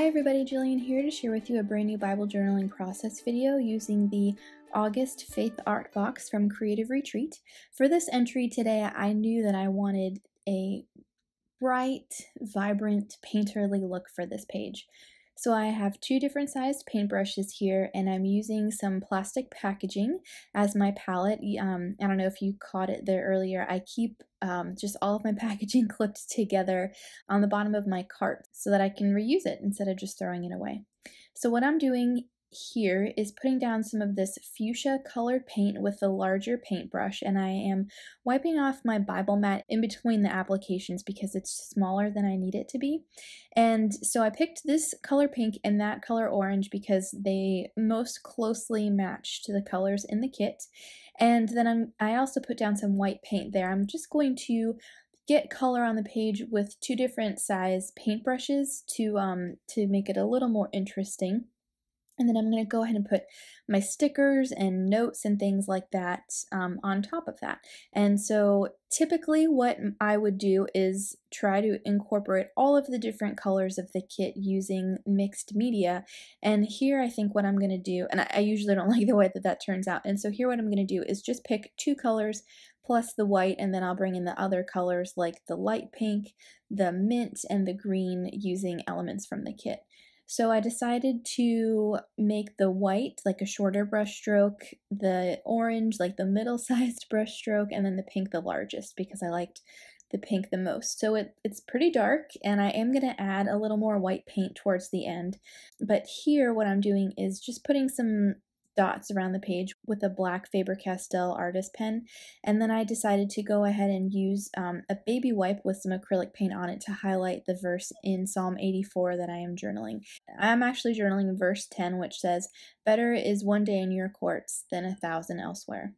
Hi everybody, Jillian here to share with you a brand new Bible journaling process video using the August Faith Art Box from Creative Retreat. For this entry today, I knew that I wanted a bright, vibrant, painterly look for this page. So I have two different sized paintbrushes here, and I'm using some plastic packaging as my palette. I don't know if you caught it there earlier. I keep just all of my packaging clipped together on the bottom of my cart so that I can reuse it instead of just throwing it away. So what I'm doing here is putting down some of this fuchsia colored paint with the larger paintbrush, and I am wiping off my Bible mat in between the applications because it's smaller than I need it to be. And so I picked this color pink and that color orange because they most closely match to the colors in the kit. And then I also put down some white paint there. I'm just going to get color on the page with two different size paintbrushes to make it a little more interesting. And then I'm going to go ahead and put my stickers and notes and things like that on top of that. And so typically what I would do is try to incorporate all of the different colors of the kit using mixed media. And here I think what I'm going to do, and I usually don't like the way that turns out, and so here what I'm going to do is just pick two colors plus the white, and then I'll bring in the other colors like the light pink, the mint, and the green using elements from the kit. So I decided to make the white like a shorter brush stroke, the orange like the middle-sized brush stroke, and then the pink the largest because I liked the pink the most. So it's pretty dark, and I am going to add a little more white paint towards the end. But here what I'm doing is just putting some dots around the page with a black Faber-Castell artist pen, and then I decided to go ahead and use a baby wipe with some acrylic paint on it to highlight the verse in Psalm 84 that I am journaling. I'm actually journaling verse 10, which says, "Better is one day in your courts than 1,000 elsewhere."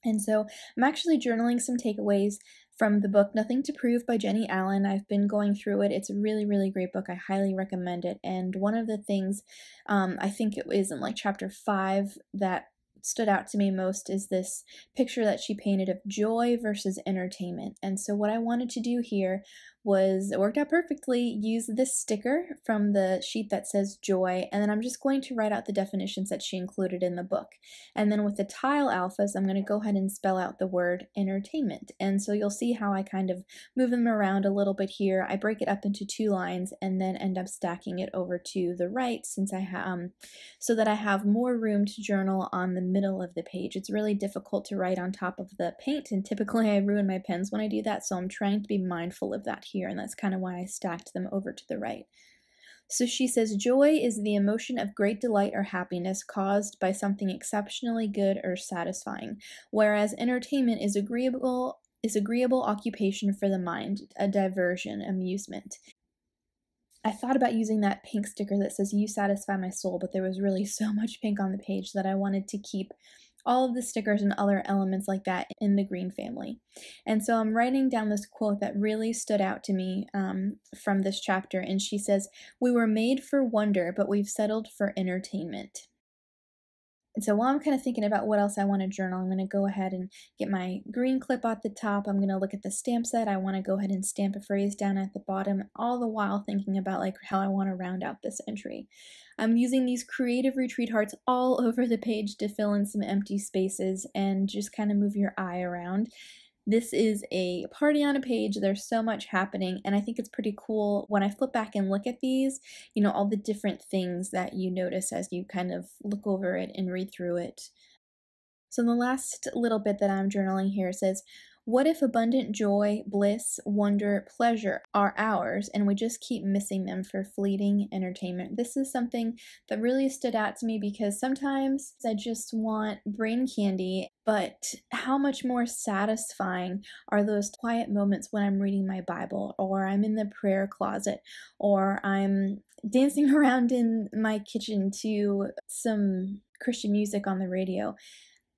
And so I'm actually journaling some takeaways from the book Nothing to Prove by Jenny Allen. I've been going through it. It's a really, really great book. I highly recommend it. And one of the things I think it is in like chapter 5 that stood out to me most is this picture that she painted of joy versus entertainment. And so what I wanted to do here was, it worked out perfectly, use this sticker from the sheet that says joy, and then I'm just going to write out the definitions that she included in the book. And then with the tile alphas, I'm going to go ahead and spell out the word entertainment. And so you'll see how I kind of move them around a little bit here. I break it up into two lines and then end up stacking it over to the right since I so that I have more room to journal on the middle of the page. It's really difficult to write on top of the paint, and typically I ruin my pens when I do that, so I'm trying to be mindful of that here, and that's kind of why I stacked them over to the right. So she says, joy is the emotion of great delight or happiness caused by something exceptionally good or satisfying, whereas entertainment is agreeable occupation for the mind, a diversion, amusement. I thought about using that pink sticker that says you satisfy my soul, but there was really so much pink on the page that I wanted to keep all of the stickers and other elements like that in the green family. And so I'm writing down this quote that really stood out to me from this chapter, and she says, "We were made for wonder, but we've settled for entertainment." And so while I'm kind of thinking about what else I want to journal, I'm going to go ahead and get my green clip at the top. I'm going to look at the stamp set. I want to go ahead and stamp a phrase down at the bottom, all the while thinking about like how I want to round out this entry. I'm using these Creative Retreat hearts all over the page to fill in some empty spaces and just kind of move your eye around. This is a party on a page. There's so much happening, and I think it's pretty cool when I flip back and look at these, you know, all the different things that you notice as you kind of look over it and read through it. So the last little bit that I'm journaling here says, what if abundant joy, bliss, wonder, pleasure are ours and we just keep missing them for fleeting entertainment? This is something that really stood out to me because sometimes I just want brain candy, but how much more satisfying are those quiet moments when I'm reading my Bible, or I'm in the prayer closet, or I'm dancing around in my kitchen to some Christian music on the radio.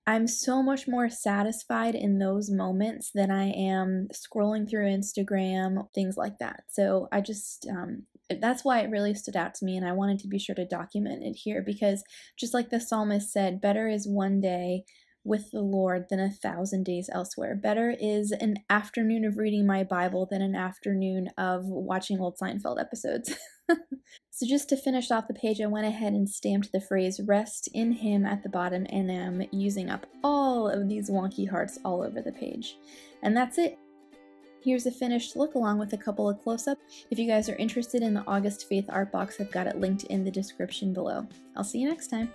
I'm so much more satisfied in those moments than I am scrolling through Instagram, things like that. So I just, that's why it really stood out to me, and I wanted to be sure to document it here because just like the psalmist said, better is one day with the Lord than 1,000 days elsewhere. Better is an afternoon of reading my Bible than an afternoon of watching old Seinfeld episodes. So just to finish off the page, I went ahead and stamped the phrase "Rest in Him" at the bottom, and I'm using up all of these wonky hearts all over the page. And that's it. Here's a finished look along with a couple of close-ups. If you guys are interested in the August Faith art box, I've got it linked in the description below. I'll see you next time.